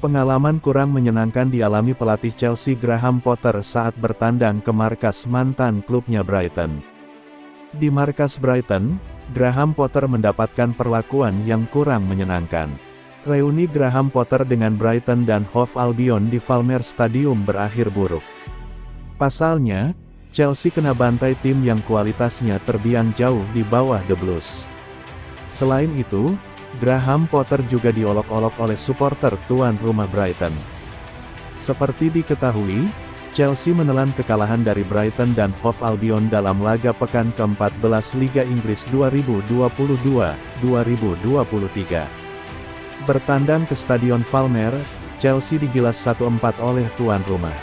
Pengalaman kurang menyenangkan dialami pelatih Chelsea Graham Potter saat bertandang ke markas mantan klubnya Brighton. Di markas Brighton, Graham Potter mendapatkan perlakuan yang kurang menyenangkan. Reuni Graham Potter dengan Brighton dan Hove Albion di Falmer Stadium berakhir buruk. Pasalnya, Chelsea kena bantai tim yang kualitasnya terbilang jauh di bawah The Blues. Selain itu, Graham Potter juga diolok-olok oleh supporter tuan rumah Brighton. Seperti diketahui, Chelsea menelan kekalahan dari Brighton dan Hove Albion dalam laga pekan ke-14 Liga Inggris 2022-2023. Bertandang ke Stadion Falmer, Chelsea digilas 1-4 oleh tuan rumah.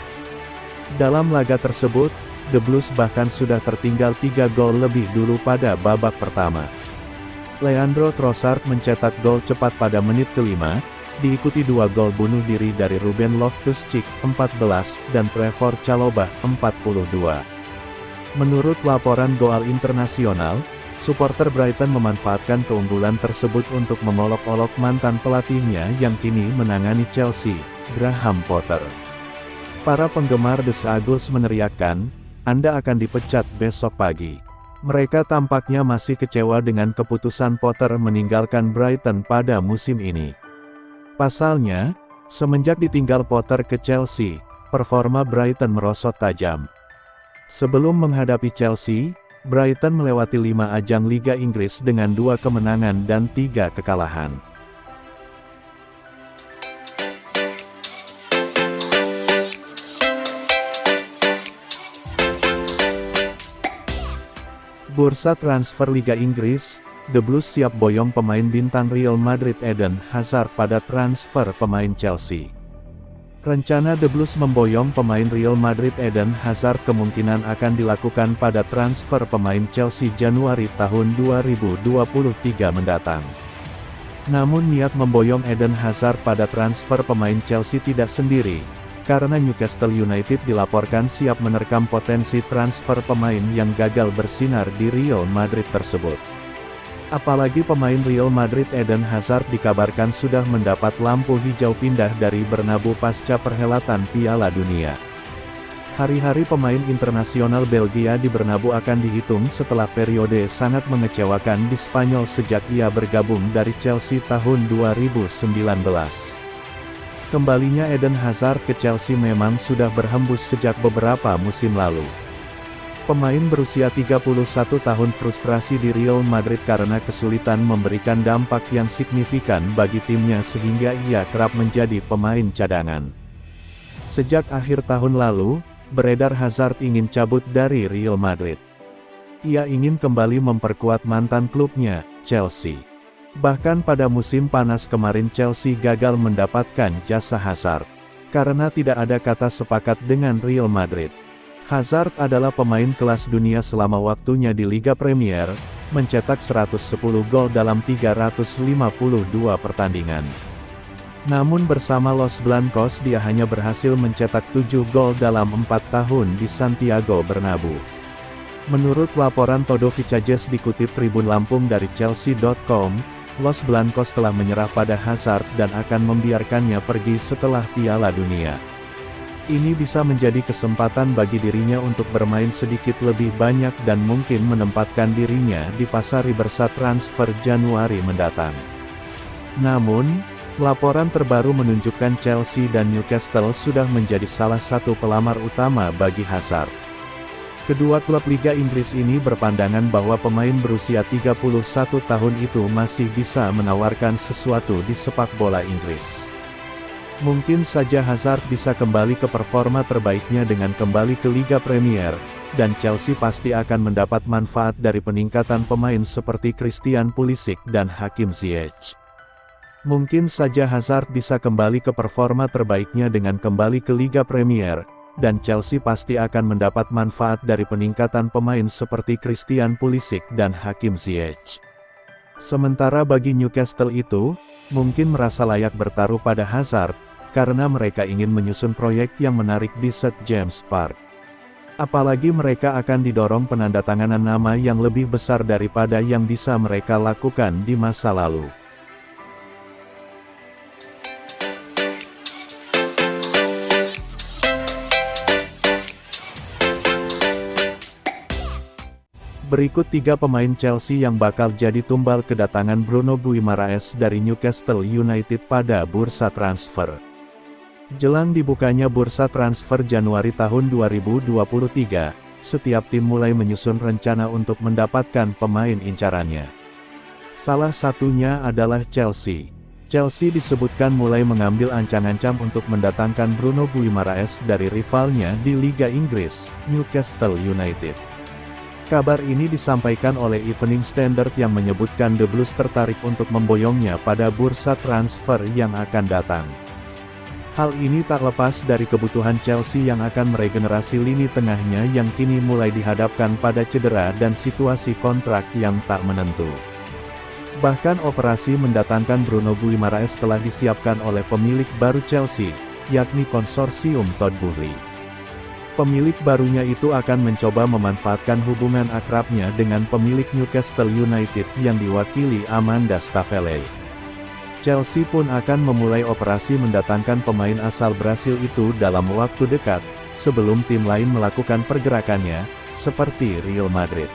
Dalam laga tersebut, The Blues bahkan sudah tertinggal 3 gol lebih dulu pada babak pertama. Leandro Trossard mencetak gol cepat pada menit ke-5, diikuti 2 gol bunuh diri dari Ruben Loftus-Cheek, 14, dan Trevoh Chalobah, 42. Menurut laporan Goal Internasional, supporter Brighton memanfaatkan keunggulan tersebut untuk memolok-olok mantan pelatihnya yang kini menangani Chelsea, Graham Potter. Para penggemar The Eagles meneriakkan, "Anda akan dipecat besok pagi." Mereka tampaknya masih kecewa dengan keputusan Potter meninggalkan Brighton pada musim ini. Pasalnya, semenjak ditinggal Potter ke Chelsea, performa Brighton merosot tajam. Sebelum menghadapi Chelsea, Brighton melewati 5 ajang Liga Inggris dengan 2 kemenangan dan 3 kekalahan. Bursa transfer Liga Inggris, The Blues siap boyong pemain bintang Real Madrid Eden Hazard pada transfer pemain Chelsea. Rencana The Blues memboyong pemain Real Madrid Eden Hazard kemungkinan akan dilakukan pada transfer pemain Chelsea Januari tahun 2023 mendatang. Namun niat memboyong Eden Hazard pada transfer pemain Chelsea tidak sendiri, karena Newcastle United dilaporkan siap menerkam potensi transfer pemain yang gagal bersinar di Real Madrid tersebut. Apalagi pemain Real Madrid Eden Hazard dikabarkan sudah mendapat lampu hijau pindah dari Bernabeu pasca perhelatan Piala Dunia. Hari-hari pemain internasional Belgia di Bernabeu akan dihitung setelah periode sangat mengecewakan di Spanyol sejak ia bergabung dari Chelsea tahun 2019. Kembalinya Eden Hazard ke Chelsea memang sudah berhembus sejak beberapa musim lalu. Pemain berusia 31 tahun frustrasi di Real Madrid karena kesulitan memberikan dampak yang signifikan bagi timnya sehingga ia kerap menjadi pemain cadangan. Sejak akhir tahun lalu, beredar Hazard ingin cabut dari Real Madrid. Ia ingin kembali memperkuat mantan klubnya, Chelsea. Bahkan pada musim panas kemarin Chelsea gagal mendapatkan jasa Hazard, karena tidak ada kata sepakat dengan Real Madrid. Hazard adalah pemain kelas dunia selama waktunya di Liga Premier, mencetak 110 gol dalam 352 pertandingan. Namun bersama Los Blancos dia hanya berhasil mencetak 7 gol dalam 4 tahun di Santiago Bernabeu. Menurut laporan Todo Fichajes dikutip Tribun Lampung dari Chelsea.com, Los Blancos telah menyerah pada Hazard dan akan membiarkannya pergi setelah Piala Dunia. Ini bisa menjadi kesempatan bagi dirinya untuk bermain sedikit lebih banyak dan mungkin menempatkan dirinya di pasar bursa transfer Januari mendatang. Namun, laporan terbaru menunjukkan Chelsea dan Newcastle sudah menjadi salah satu pelamar utama bagi Hazard. Kedua klub Liga Inggris ini berpandangan bahwa pemain berusia 31 tahun itu masih bisa menawarkan sesuatu di sepak bola Inggris. Mungkin saja Hazard bisa kembali ke performa terbaiknya dengan kembali ke Liga Premier, dan Chelsea pasti akan mendapat manfaat dari peningkatan pemain seperti Christian Pulisic dan Hakim Ziyech. Mungkin saja Hazard bisa kembali ke performa terbaiknya dengan kembali ke Liga Premier, dan Chelsea pasti akan mendapat manfaat dari peningkatan pemain seperti Christian Pulisic dan Hakim Ziyech. Sementara bagi Newcastle itu, mungkin merasa layak bertaruh pada Hazard, karena mereka ingin menyusun proyek yang menarik di St. James Park. Apalagi mereka akan didorong penandatanganan nama yang lebih besar daripada yang bisa mereka lakukan di masa lalu. Berikut 3 pemain Chelsea yang bakal jadi tumbal kedatangan Bruno Guimaraes dari Newcastle United pada bursa transfer. Jelang dibukanya bursa transfer Januari tahun 2023, setiap tim mulai menyusun rencana untuk mendapatkan pemain incarannya. Salah satunya adalah Chelsea. Chelsea disebutkan mulai mengambil ancang-ancang untuk mendatangkan Bruno Guimaraes dari rivalnya di Liga Inggris, Newcastle United. Kabar ini disampaikan oleh Evening Standard yang menyebutkan The Blues tertarik untuk memboyongnya pada bursa transfer yang akan datang. Hal ini tak lepas dari kebutuhan Chelsea yang akan meregenerasi lini tengahnya yang kini mulai dihadapkan pada cedera dan situasi kontrak yang tak menentu. Bahkan operasi mendatangkan Bruno Guimaraes telah disiapkan oleh pemilik baru Chelsea, yakni konsorsium Todd Boehly. Pemilik barunya itu akan mencoba memanfaatkan hubungan akrabnya dengan pemilik Newcastle United yang diwakili Amanda Staveley. Chelsea pun akan memulai operasi mendatangkan pemain asal Brasil itu dalam waktu dekat, sebelum tim lain melakukan pergerakannya, seperti Real Madrid.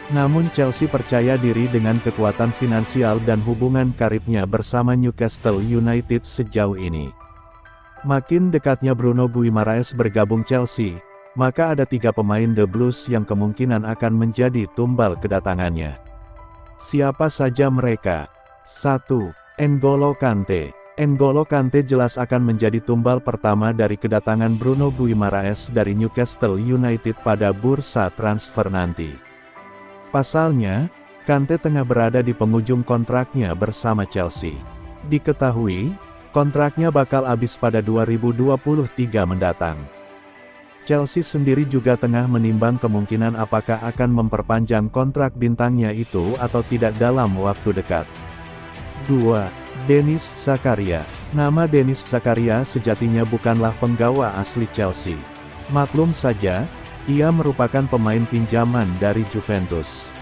Namun Chelsea percaya diri dengan kekuatan finansial dan hubungan karibnya bersama Newcastle United sejauh ini. Makin dekatnya Bruno Guimaraes bergabung Chelsea, maka ada 3 pemain The Blues yang kemungkinan akan menjadi tumbal kedatangannya. Siapa saja mereka? 1. N'Golo Kante. N'Golo Kante jelas akan menjadi tumbal pertama dari kedatangan Bruno Guimaraes dari Newcastle United pada bursa transfer nanti. Pasalnya, Kante tengah berada di penghujung kontraknya bersama Chelsea. Diketahui, kontraknya bakal habis pada 2023 mendatang. Chelsea sendiri juga tengah menimbang kemungkinan apakah akan memperpanjang kontrak bintangnya itu atau tidak dalam waktu dekat. 2. Denis Zakaria. Nama Denis Zakaria sejatinya bukanlah penggawa asli Chelsea. Maklum saja, ia merupakan pemain pinjaman dari Juventus.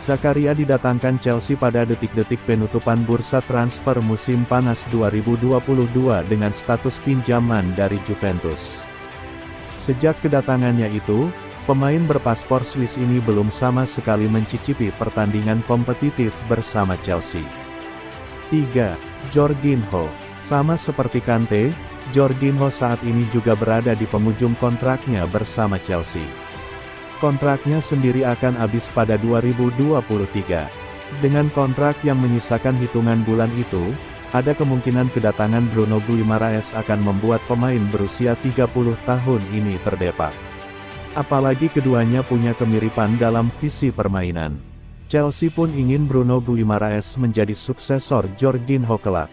Zakaria didatangkan Chelsea pada detik-detik penutupan bursa transfer musim panas 2022 dengan status pinjaman dari Juventus. Sejak kedatangannya itu, pemain berpaspor Swiss ini belum sama sekali mencicipi pertandingan kompetitif bersama Chelsea. 3. Jorginho. Sama seperti Kante, Jorginho saat ini juga berada di penghujung kontraknya bersama Chelsea. Kontraknya sendiri akan habis pada 2023. Dengan kontrak yang menyisakan hitungan bulan itu, ada kemungkinan kedatangan Bruno Guimaraes akan membuat pemain berusia 30 tahun ini terdepak. Apalagi keduanya punya kemiripan dalam visi permainan. Chelsea pun ingin Bruno Guimaraes menjadi suksesor Jorginho kelak.